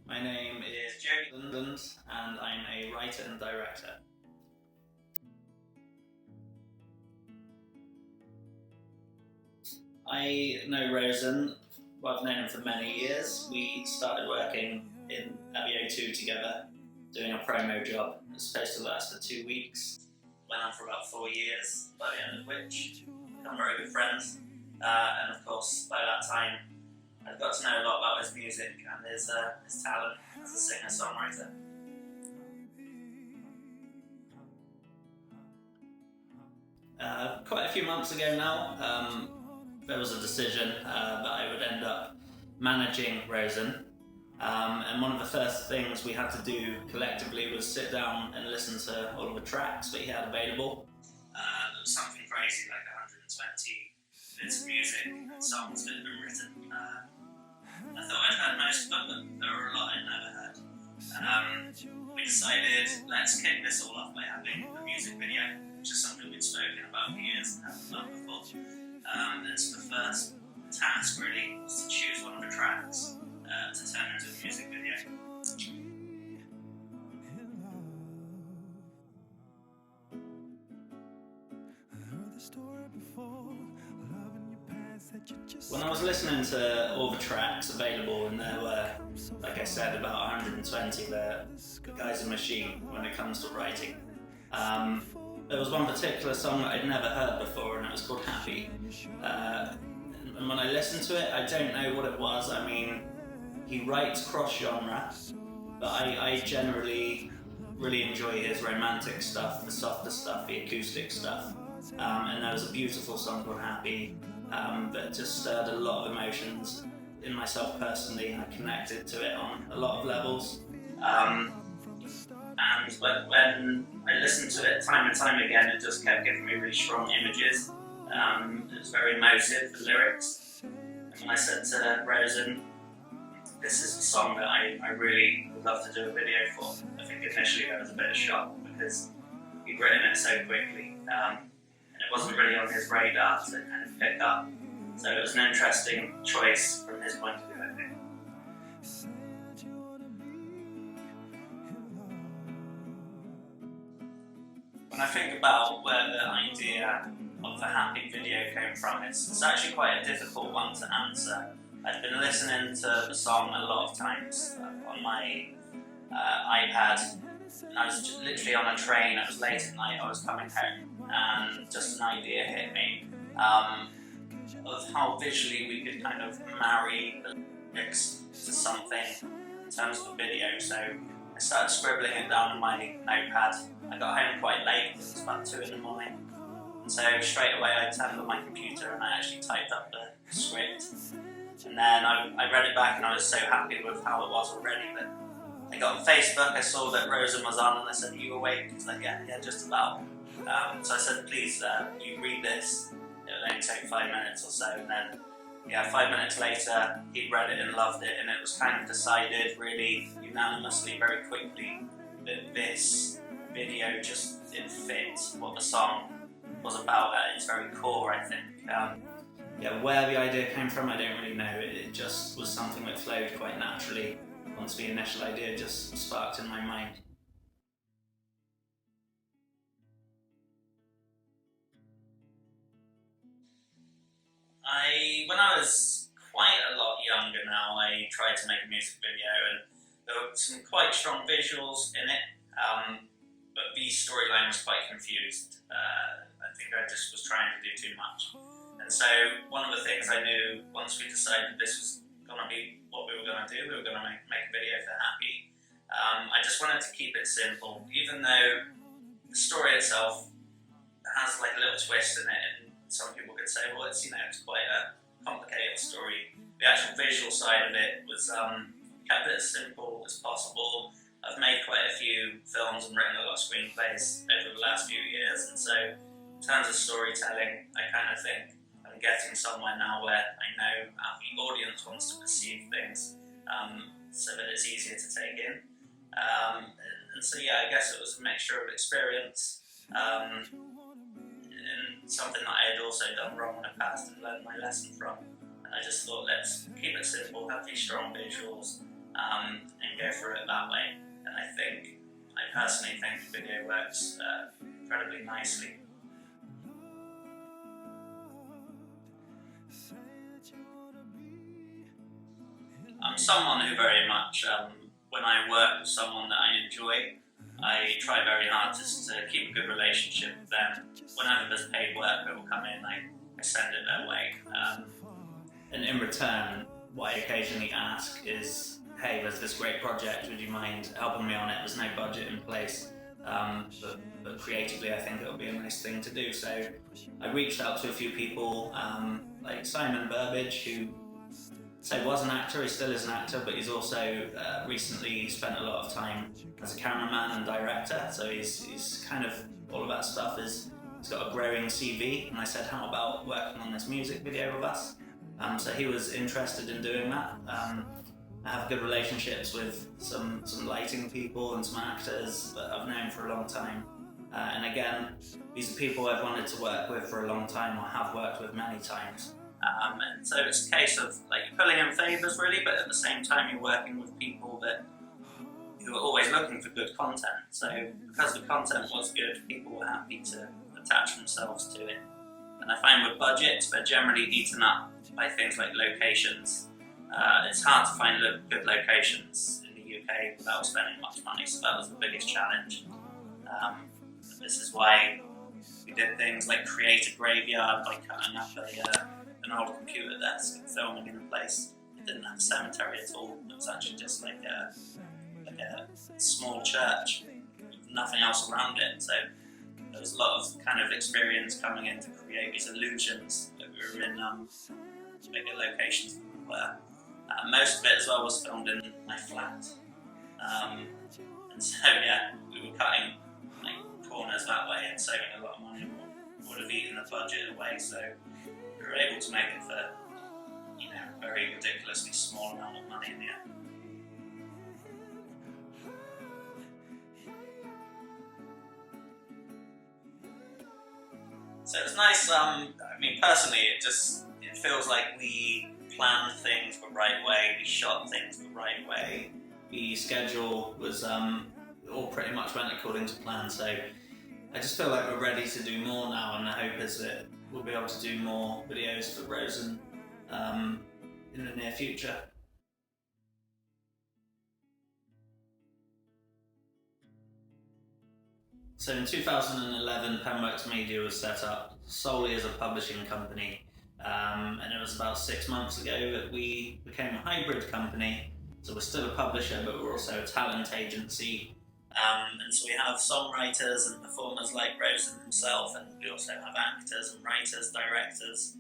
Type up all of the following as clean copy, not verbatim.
My name is Jody Medland and I'm a writer and director. I know Rosen, I've known him for many years. We started working at the O2 together, doing a promo job. It was supposed to last for 2 weeks. Went on for about 4 years, by the end of which we become very good friends. And of course, by that time, I've got to know a lot about his music and his talent as a singer-songwriter. Quite a few months ago now, there was a decision that I would end up managing Rosen. And one of the first things we had to do collectively was sit down and listen to all of the tracks that he had available. There was something crazy, like 120 bits of music and songs that had been written. I thought I'd heard most of them, but there were a lot I'd never heard. We decided, let's kick this all off by having a music video, which is something we'd spoken about for years and hadn't done before. And so the first task really was to choose one of the tracks to turn into a music video. When I was listening to all the tracks available, and there were, like I said, about 120, the guy's a machine when it comes to writing. There was one particular song that I'd never heard before, and it was called Happy. And when I listened to it, I don't know what it was. I mean, he writes cross-genre, but I generally really enjoy his romantic stuff, the softer stuff, the acoustic stuff. And there was a beautiful song called Happy that just stirred a lot of emotions in myself personally, and I connected to it on a lot of levels. And when I listened to it time and time again, it just kept giving me really strong images. It was very emotive, the lyrics. And when I said to Rosen, this is a song that I really would love to do a video for, I think initially there was a bit of shock because he'd written it so quickly. And it wasn't really on his radar to kind of pick up. So it was an interesting choice from his point of view, I think. When I think about where the idea of the Happy video came from, it's actually quite a difficult one to answer. I'd been listening to the song a lot of times on my iPad, and I was literally on a train. It was late at night, I was coming home, and just an idea hit me of how visually we could kind of marry the lyrics to something in terms of the video. So I started scribbling it down on my notepad. I got home quite late, it was about 2 in the morning. And so straight away I turned on my computer and I actually typed up the script. And then I read it back and I was so happy with how it was already. But I got on Facebook, I saw that Rosen was on, and I said, "Are you awake?" He's like, yeah, just about. So I said, "Please, you read this. It'll only take 5 minutes or so." And then, 5 minutes later, he read it and loved it, and it was kind of decided really unanimously, very quickly, that this video just didn't fit what the song was about at its very core, I think. Where the idea came from, I don't really know. It just was something that flowed quite naturally once the initial idea just sparked in my mind. When I was quite a lot younger now, I tried to make a music video, and there were some quite strong visuals in it, but the storyline was quite confused. I think I just was trying to do too much. And so one of the things I knew once we decided this was going to be what we were going to do, we were going to make a video for Happy. I just wanted to keep it simple, even though the story itself has like a little twist in it, and some people could say, well, it's quite a complicated story. The actual visual side of it was kept it as simple as possible. I've made quite a few films and written a lot of screenplays over the last few years, and so in terms of storytelling, I kind of think I'm getting somewhere now where I know how the audience wants to perceive things, so that it's easier to take in. And so I guess it was a mixture of experience and something that I had also done wrong in the past and learned my lesson from. And I just thought, let's keep it simple, have these strong visuals, and go through it that way. And I personally think the video works incredibly nicely. I'm someone who very much, when I work with someone that I enjoy, I try very hard to keep a good relationship with them. Whenever there's paid work that will come in, I send it their way. And in return, what I occasionally ask is, hey, there's this great project, would you mind helping me on it? There's no budget in place, but creatively I think it'll be a nice thing to do. So I reached out to a few people, like Simon Burbage, who was an actor, he still is an actor, but he's also recently spent a lot of time as a cameraman and director, so he's kind of, all of that stuff he's got a growing CV, and I said, how about working on this music video with us? So he was interested in doing that. I have good relationships with some lighting people and some actors that I've known for a long time. And again, these are people I've wanted to work with for a long time, or have worked with many times. And so it's a case of like pulling in favours really, but at the same time you're working with people who are always looking for good content. So because the content was good, people were happy to attach themselves to it. And I find with budgets, they're generally eaten up by things like locations. It's hard to find good locations in the UK without spending much money, so that was the biggest challenge. This is why we did things like create a graveyard by cutting up an old computer desk and filming in a place. It didn't have a cemetery at all. It was actually just like a small church with nothing else around it. So there was a lot of kind of experience coming in to create these illusions that we were in bigger locations than we were. Most of it as well was filmed in my flat. And so yeah, we were cutting like corners that way and saving a lot of money. Would have eaten the budget away, so we were able to make it for a very ridiculously small amount of money in the end. So it's nice. I mean, personally, it feels like we planned things the right way, we shot things the right way. The schedule was all pretty much went according to plan. So I just feel like we're ready to do more now, and the hope is that we'll be able to do more videos for Rosen in the near future. So in 2011, Penworks Media was set up solely as a publishing company, and it was about 6 months ago that we became a hybrid company. So we're still a publisher, but we're also a talent agency. And so we have songwriters and performers like Rosen himself, and we also have actors and writers, directors.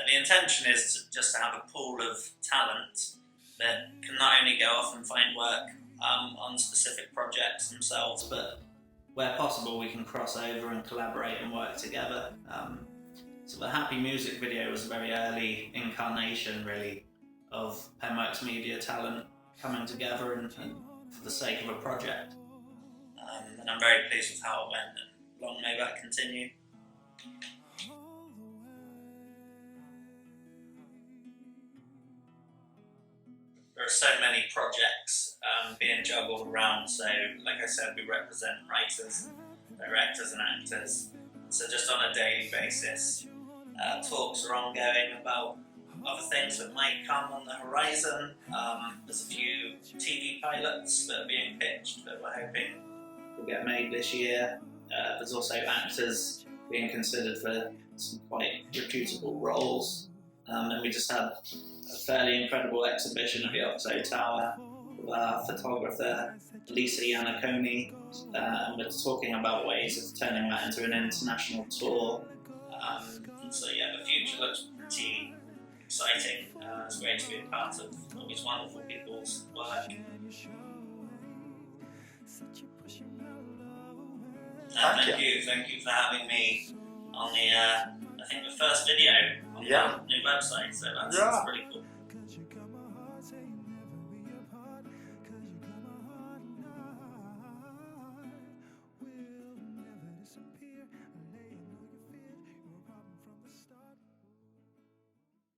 The intention is just to have a pool of talent that can not only go off and find work on specific projects themselves, but where possible we can cross over and collaborate and work together. So the Happy music video was a very early incarnation really of Penworks Media talent coming together and for the sake of a project. And I'm very pleased with how it went, and long may that continue. There are so many projects being juggled around, so like I said, we represent writers, directors and actors. So just on a daily basis, talks are ongoing about other things that might come on the horizon. There's a few TV pilots that are being pitched that we're hoping will get made this year. There's also actors being considered for some quite reputable roles. And we just had a fairly incredible exhibition at the Oxo Tower with our photographer Lisa Iannacone, and we're talking about ways of turning that into an international tour. And so yeah, the future looks pretty exciting. It's great to be a part of all these wonderful people's work. Thank you for having me on the, I think the first video on the new website, so that's pretty cool.